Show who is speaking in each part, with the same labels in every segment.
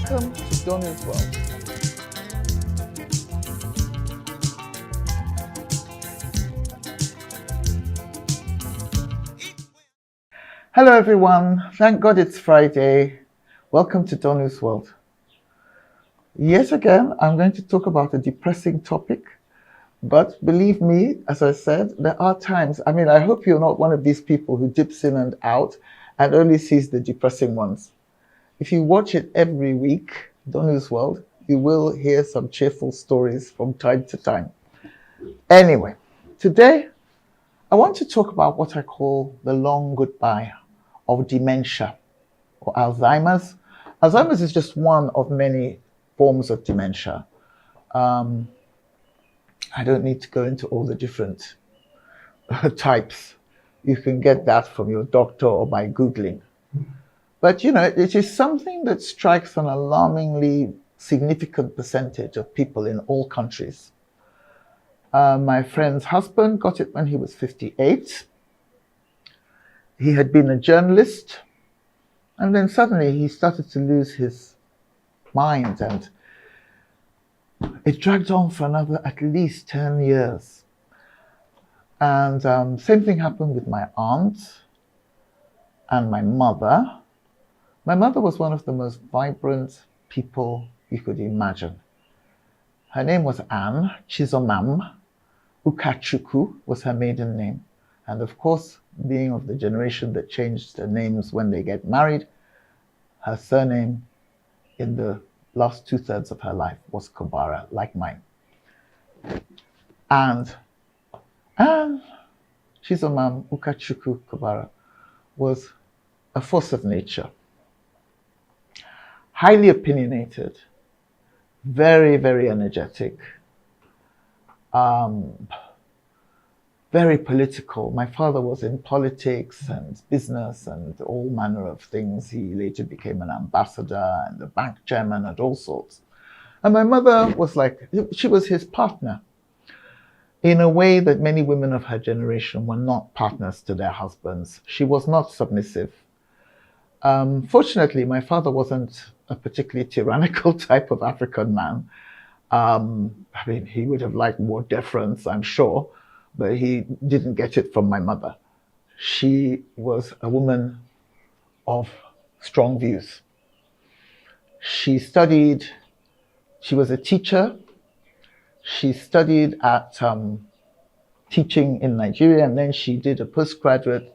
Speaker 1: Welcome to Donu's World. Hello everyone, thank God it's Friday. Welcome to Donu's World. Yet again, I'm going to talk about a depressing topic, but believe me, as I said, there are times, I hope you're not one of these people who dips in and out and only sees the depressing ones. If you watch it every week, Donu's World, you will hear some cheerful stories from time to time. Anyway, today I want to talk about what I call the long goodbye of dementia or Alzheimer's. Alzheimer's is just one of many forms of dementia. I don't need to go into all the different types. You can get that from your doctor or by Googling. But, it is something that strikes an alarmingly significant percentage of people in all countries. My friend's husband got it when he was 58. He had been a journalist, and then suddenly he started to lose his mind, and it dragged on for another at least 10 years. And same thing happened with my aunt and my mother. My mother was one of the most vibrant people you could imagine. Her name was Anne Chizomam. Ukachukwu was her maiden name. And of course, being of the generation that changed their names when they get married, her surname in the last 2/3 of her life was Kabara, like mine. And Anne Chizomam Ukachukwu Kabara was a force of nature. Highly opinionated, very, very energetic, very political. My father was in politics and business and all manner of things. He later became an ambassador and a bank chairman and all sorts. And my mother was she was his partner in a way that many women of her generation were not partners to their husbands. She was not submissive. Fortunately, my father wasn't a particularly tyrannical type of African man. He would have liked more deference, I'm sure, but he didn't get it from my mother. She was a woman of strong views. She was a teacher. She studied at teaching in Nigeria, and then she did a postgraduate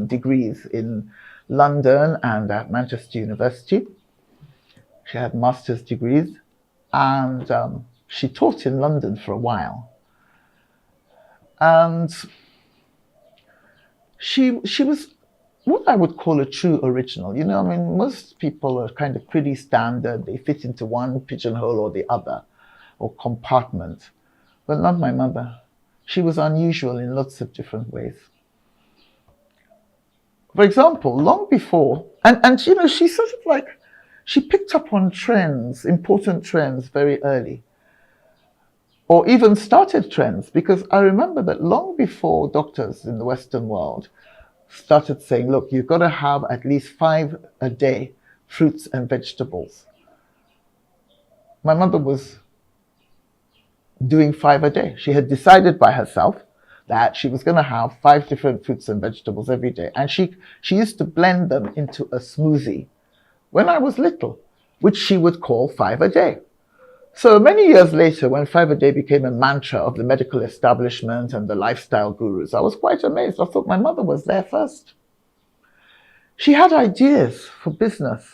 Speaker 1: degrees in London and at Manchester University. She had master's degrees, and she taught in London for a while. And she was what I would call a true original. Most people are kind of pretty standard. They fit into one pigeonhole or the other, or compartment. But not my mother. She was unusual in lots of different ways. For example, long before, and she sort of she picked up on trends, important trends very early, or even started trends, because I remember that long before doctors in the Western world started saying, look, you've got to have at least 5 a day fruits and vegetables. My mother was doing 5 a day. She had decided by herself that she was going to have 5 different fruits and vegetables every day. And she used to blend them into a smoothie when I was little, which she would call 5 a day. So many years later, when 5 a day became a mantra of the medical establishment and the lifestyle gurus, I was quite amazed. I thought my mother was there first. She had ideas for business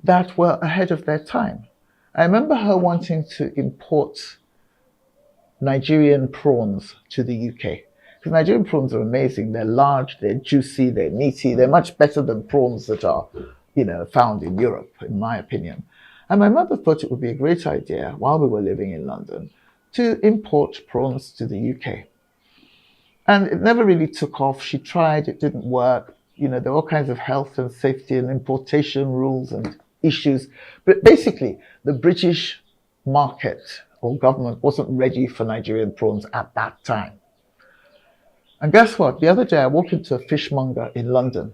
Speaker 1: that were ahead of their time. I remember her wanting to import Nigerian prawns to the UK. Because Nigerian prawns are amazing. They're large, they're juicy, they're meaty. They're much better than prawns that are, found in Europe, in my opinion. And my mother thought it would be a great idea, while we were living in London, to import prawns to the UK. And it never really took off. She tried, it didn't work. There were all kinds of health and safety and importation rules and issues. But basically, the British market or government wasn't ready for Nigerian prawns at that time. And guess what? The other day I walked into a fishmonger in London.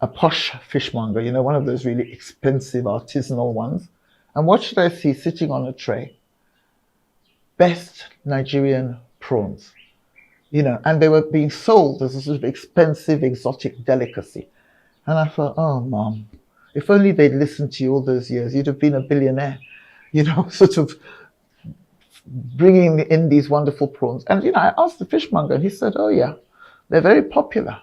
Speaker 1: a posh fishmonger, one of those really expensive artisanal ones. And what should I see sitting on a tray? Best Nigerian prawns, and they were being sold as a sort of expensive, exotic delicacy. And I thought, oh, Mom, if only they'd listened to you all those years, you'd have been a billionaire, sort of bringing in these wonderful prawns. And, I asked the fishmonger, and he said, oh, yeah, they're very popular.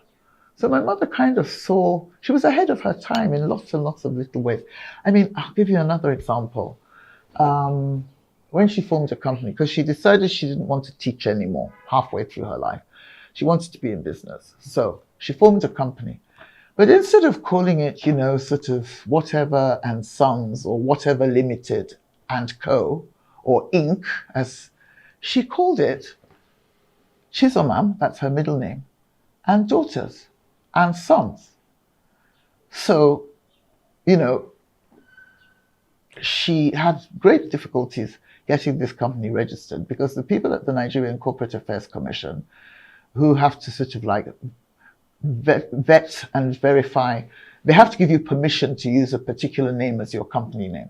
Speaker 1: So my mother kind of saw, she was ahead of her time in lots and lots of little ways. I mean, I'll give you another example. When she formed a company, because she decided she didn't want to teach anymore halfway through her life. She wanted to be in business. So she formed a company. But instead of calling it, sort of whatever and Sons or whatever Limited and Co. or Inc., as she called it Chizoman, that's her middle name, and Daughters and Sons. So, she had great difficulties getting this company registered because the people at the Nigerian Corporate Affairs Commission, who have to sort of like vet and verify, they have to give you permission to use a particular name as your company name.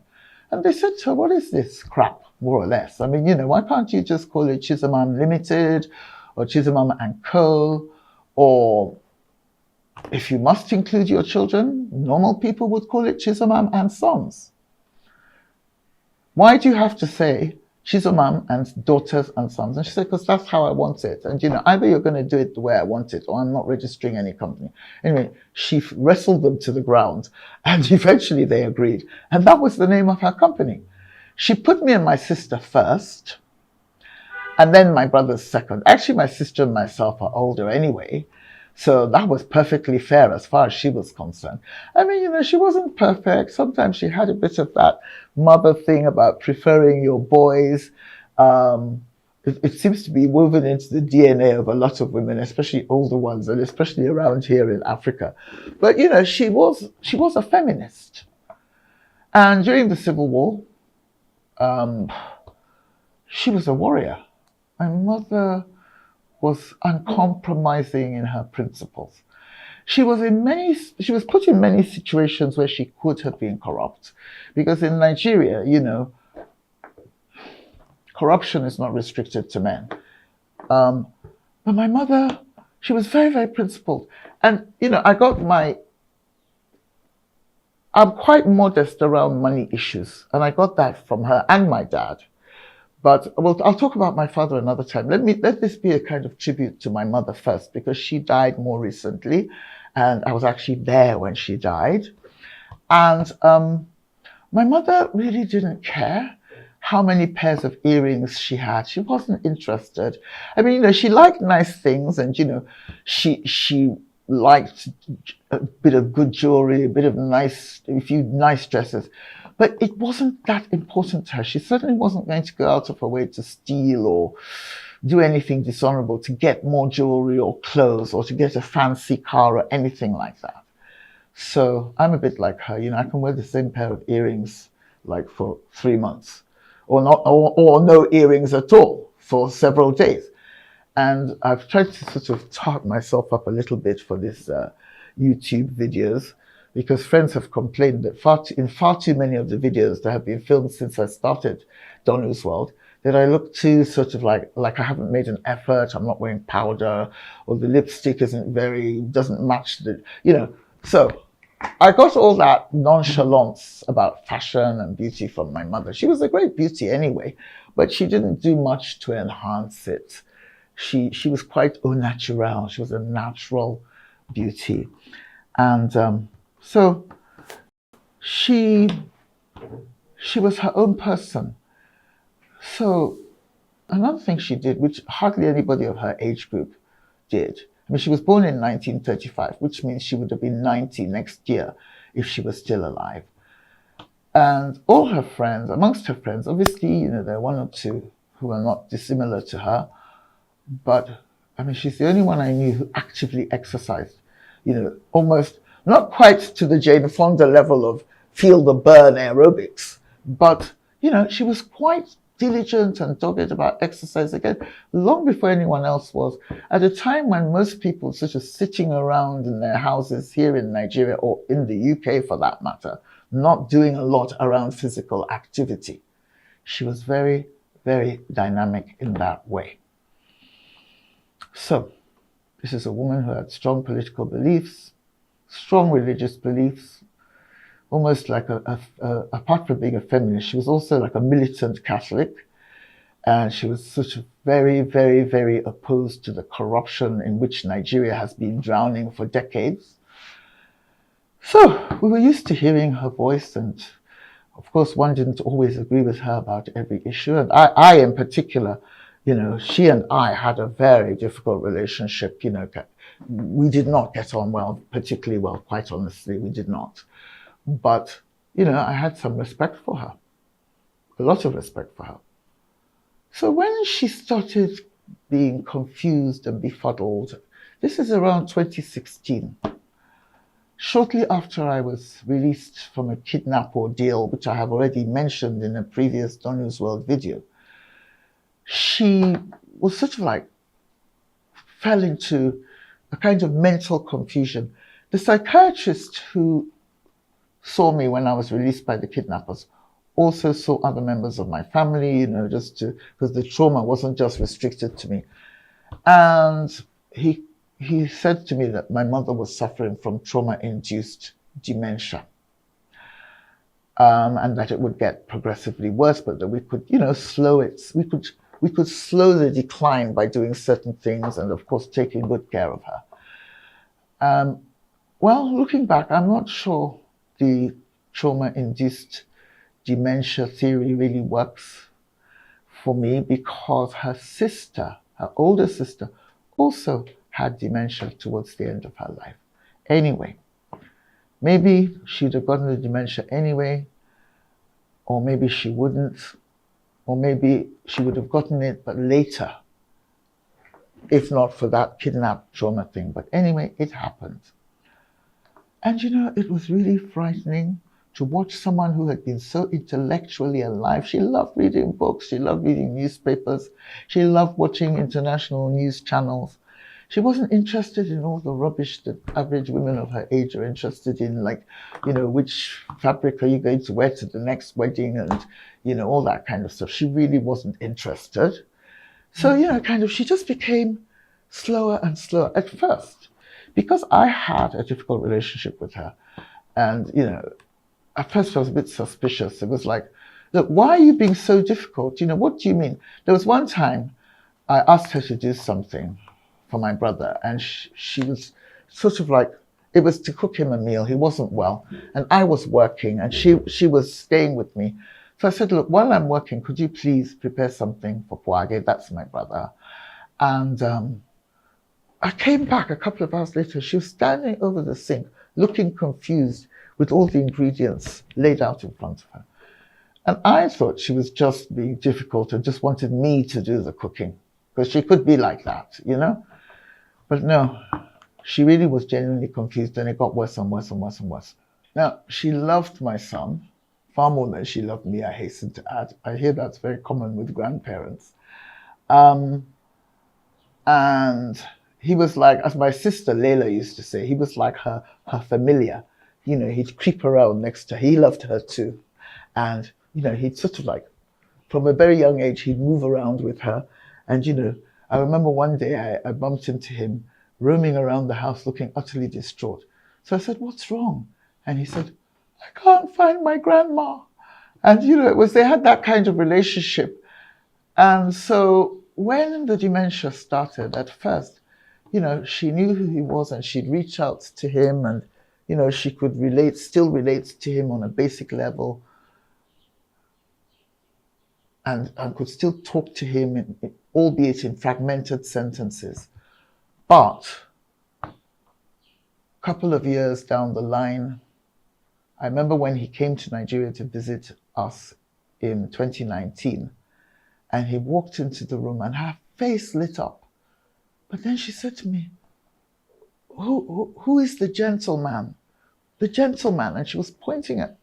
Speaker 1: And they said to her, what is this crap, more or less? I mean, why can't you just call it Chizoman Limited or Chizoman and Co. Or if you must include your children, normal people would call it Chizoman and Sons. Why do you have to say Chizoman and Daughters and Sons? And she said, because that's how I want it. And, either you're going to do it the way I want it or I'm not registering any company. Anyway, she wrestled them to the ground and eventually they agreed. And that was the name of her company. She put me and my sister first and then my brothers second. Actually, my sister and myself are older anyway. So that was perfectly fair as far as she was concerned. I mean, she wasn't perfect. Sometimes she had a bit of that mother thing about preferring your boys. It seems to be woven into the DNA of a lot of women, especially older ones, and especially around here in Africa. But, she was a feminist. And during the Civil War, she was a warrior. My mother was uncompromising in her principles. She was put in many situations where she could have been corrupt. Because in Nigeria, corruption is not restricted to men. But my mother, she was very, very principled. And, I'm quite modest around money issues. And I got that from her and my dad. But I'll talk about my father another time. Let this be a kind of tribute to my mother first, because she died more recently, and I was actually there when she died. And my mother really didn't care how many pairs of earrings she had. She wasn't interested. I mean, she liked nice things, and she liked a bit of good jewelry, a few nice dresses. But it wasn't that important to her. She certainly wasn't going to go out of her way to steal or do anything dishonorable to get more jewelry or clothes or to get a fancy car or anything like that. So I'm a bit like her. I can wear the same pair of earrings like for 3 months or no earrings at all for several days. And I've tried to sort of tart myself up a little bit for this YouTube videos, because friends have complained that in far too many of the videos that have been filmed since I started Donu's World, that I look too sort of like I haven't made an effort, I'm not wearing powder, or the lipstick doesn't match So I got all that nonchalance about fashion and beauty from my mother. She was a great beauty anyway, but she didn't do much to enhance it. She was quite au naturel. She was a natural beauty. And so she was her own person. So another thing she did, which hardly anybody of her age group did. I mean, she was born in 1935, which means she would have been 90 next year if she was still alive. And all her friends, amongst her friends, obviously, there are one or two who are not dissimilar to her. But, I mean, she's the only one I knew who actively exercised, almost not quite to the Jane Fonda level of feel the burn aerobics, but, she was quite diligent and dogged about exercise again, long before anyone else was, at a time when most people sort of sitting around in their houses here in Nigeria or in the UK for that matter, not doing a lot around physical activity. She was very, very dynamic in that way. So, this is a woman who had strong political beliefs, strong religious beliefs, almost like apart from being a feminist, she was also like a militant Catholic. And she was sort of very, very, very opposed to the corruption in which Nigeria has been drowning for decades. So we were used to hearing her voice, and of course, one didn't always agree with her about every issue. And I in particular, she and I had a very difficult relationship. We did not get on well, particularly well, quite honestly, we did not. But, I had some respect for her, a lot of respect for her. So when she started being confused and befuddled, this is around 2016, shortly after I was released from a kidnap ordeal, which I have already mentioned in a previous Donu's World video, she was sort of like, fell into a kind of mental confusion. The psychiatrist who saw me when I was released by the kidnappers also saw other members of my family, because the trauma wasn't just restricted to me. And he said to me that my mother was suffering from trauma-induced dementia, and that it would get progressively worse, but that we could, slow it. We could slow the decline by doing certain things, and of course taking good care of her. Well, looking back, I'm not sure the trauma-induced dementia theory really works for me, because her older sister, also had dementia towards the end of her life. Anyway, maybe she'd have gotten the dementia anyway, or maybe she wouldn't, or maybe she would have gotten it, but later, if not for that kidnap trauma thing. But anyway, it happened. And it was really frightening to watch someone who had been so intellectually alive. She loved reading books, she loved reading newspapers, she loved watching international news channels. She wasn't interested in all the rubbish that average women of her age are interested in, like, which fabric are you going to wear to the next wedding, and, all that kind of stuff. She really wasn't interested. So, she just became slower and slower at first. Because I had a difficult relationship with her, and, at first I was a bit suspicious. It was like, look, why are you being so difficult? What do you mean? There was one time I asked her to do something for my brother, and she was sort of like, it was to cook him a meal. He wasn't well, and I was working, and she was staying with me. So I said, look, while I'm working, could you please prepare something for Poage? That's my brother. And I came back a couple of hours later. She was standing over the sink, looking confused, with all the ingredients laid out in front of her. And I thought she was just being difficult and just wanted me to do the cooking, because she could be like that, But no, she really was genuinely confused, and it got worse and worse and worse and worse. Now, she loved my son far more than she loved me, I hasten to add. I hear that's very common with grandparents. And he was like, as my sister Layla used to say, he was like her familiar. He'd creep around next to her. He loved her too. And, he'd sort of like, from a very young age, he'd move around with her. And, I remember one day I bumped into him roaming around the house looking utterly distraught. So I said, what's wrong? And he said, I can't find my grandma. And, they had that kind of relationship. And so when the dementia started, at first, she knew who he was, and she'd reach out to him, and, she could still relate to him on a basic level, and could still talk to him, albeit in fragmented sentences. But a couple of years down the line, I remember when he came to Nigeria to visit us in 2019, and he walked into the room and her face lit up. But then she said to me, who is the gentleman? The gentleman. And she was pointing at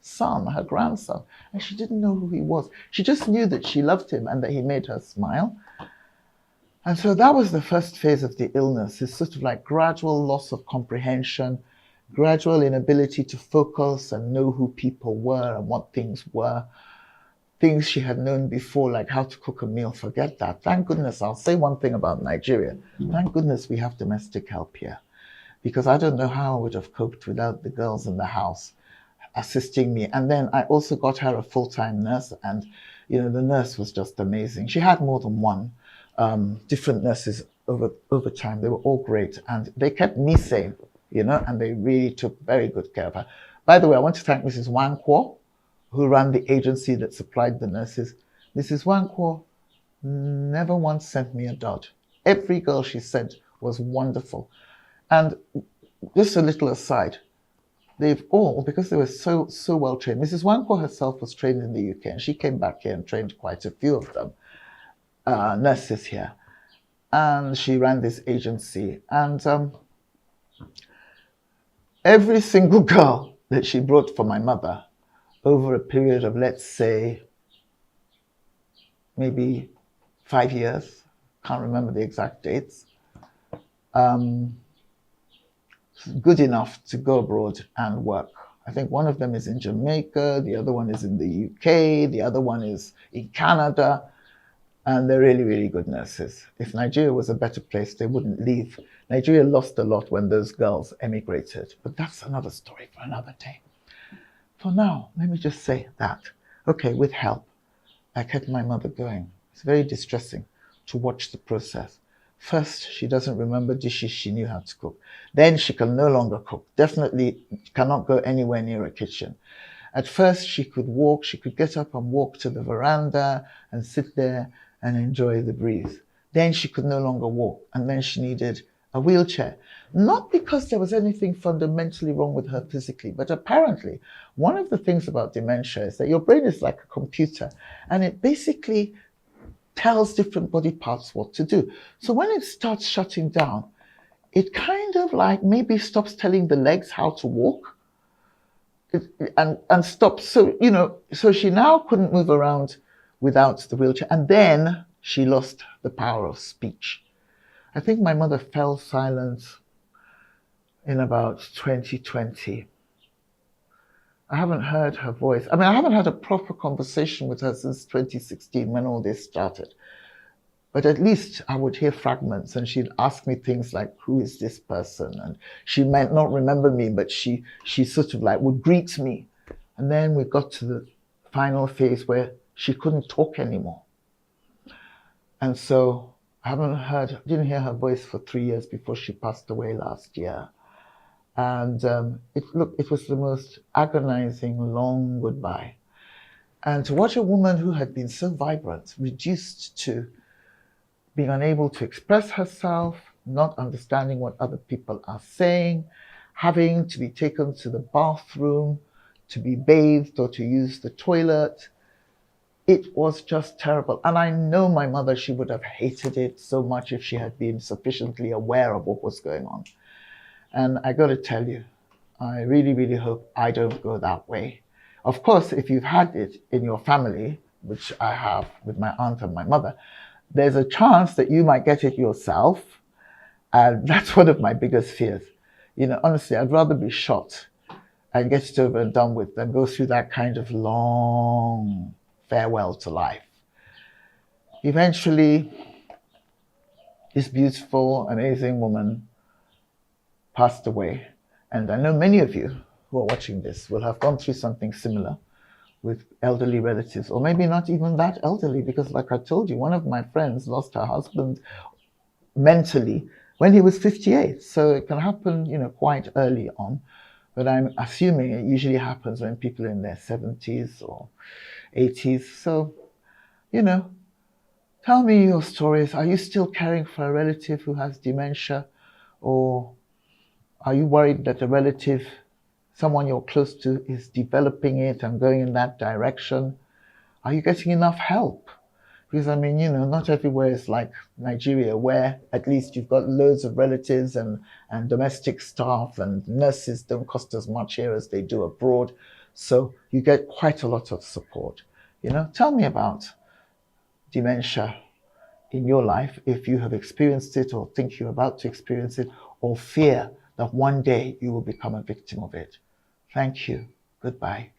Speaker 1: son, her grandson, and she didn't know who he was. She just knew that she loved him and that he made her smile. And so that was the first phase of the illness, is sort of like gradual loss of comprehension, gradual inability to focus and know who people were and what things were. Things she had known before, like how to cook a meal, forget that. Thank goodness, I'll say one thing about Nigeria. Thank goodness we have domestic help here, because I don't know how I would have coped without the girls in the house assisting me. And then I also got her a full-time nurse, and the nurse was just amazing. She had more than one, different nurses over time. They were all great, and they kept me safe, and they really took very good care of her. By the way, I want to thank Mrs. Wankwo, who ran the agency that supplied the nurses. Mrs. Wankwo never once sent me a dot. Every girl she sent was wonderful. And just a little aside, they've all, because they were so well trained. Mrs. Wankwo herself was trained in the UK, and she came back here and trained quite a few of them, nurses here. And she ran this agency. And every single girl that she brought for my mother, over a period of, let's say, maybe 5 years, can't remember the exact dates, good enough to go abroad and work. I think one of them is in Jamaica, the other one is in the UK, the other one is in Canada, and they're really, really good nurses. If Nigeria was a better place, they wouldn't leave. Nigeria lost a lot when those girls emigrated, but that's another story for another day. For now, let me just say that, okay, with help, I kept my mother going. It's very distressing to watch the process. First, she doesn't remember dishes she knew how to cook. Then she can no longer cook. Definitely cannot go anywhere near a kitchen. At first, she could walk. She could get up and walk to the veranda and sit there and enjoy the breeze. Then she could no longer walk, and then she needed a wheelchair. Not because there was anything fundamentally wrong with her physically, but apparently one of the things about dementia is that your brain is like a computer, and it basically tells different body parts what to do. So when it starts shutting down, it kind of like maybe stops telling the legs how to walk and stops. So she now couldn't move around without the wheelchair. And then she lost the power of speech. I think my mother fell silent in about 2020. I haven't heard her voice. I mean, I haven't had a proper conversation with her since 2016 when all this started. But at least I would hear fragments, and she'd ask me things like, who is this person? And she might not remember me, but she sort of like would greet me. And then we got to the final phase where she couldn't talk anymore. And so I didn't hear her voice for 3 years before she passed away last year. And it was the most agonizing, long goodbye. And to watch a woman who had been so vibrant, reduced to being unable to express herself, not understanding what other people are saying, having to be taken to the bathroom, to be bathed or to use the toilet, it was just terrible. And I know my mother, she would have hated it so much if she had been sufficiently aware of what was going on. And I got to tell you, I really, really hope I don't go that way. Of course, if you've had it in your family, which I have with my aunt and my mother, there's a chance that you might get it yourself. And that's one of my biggest fears. Honestly, I'd rather be shot and get it over and done with than go through that kind of long farewell to life. Eventually, this beautiful, amazing woman passed away. And I know many of you who are watching this will have gone through something similar with elderly relatives, or maybe not even that elderly, because like I told you, one of my friends lost her husband mentally when he was 58. So it can happen, quite early on. But I'm assuming it usually happens when people are in their 70s or 80s. So, tell me your stories. Are you still caring for a relative who has dementia? Or are you worried that a relative, someone you're close to, is developing it and going in that direction? Are you getting enough help? Because, not everywhere is like Nigeria, where at least you've got loads of relatives and domestic staff, and nurses don't cost as much here as they do abroad. So you get quite a lot of support. Tell me about dementia in your life if you have experienced it or think you're about to experience it or fear that one day you will become a victim of it. Thank you. Goodbye.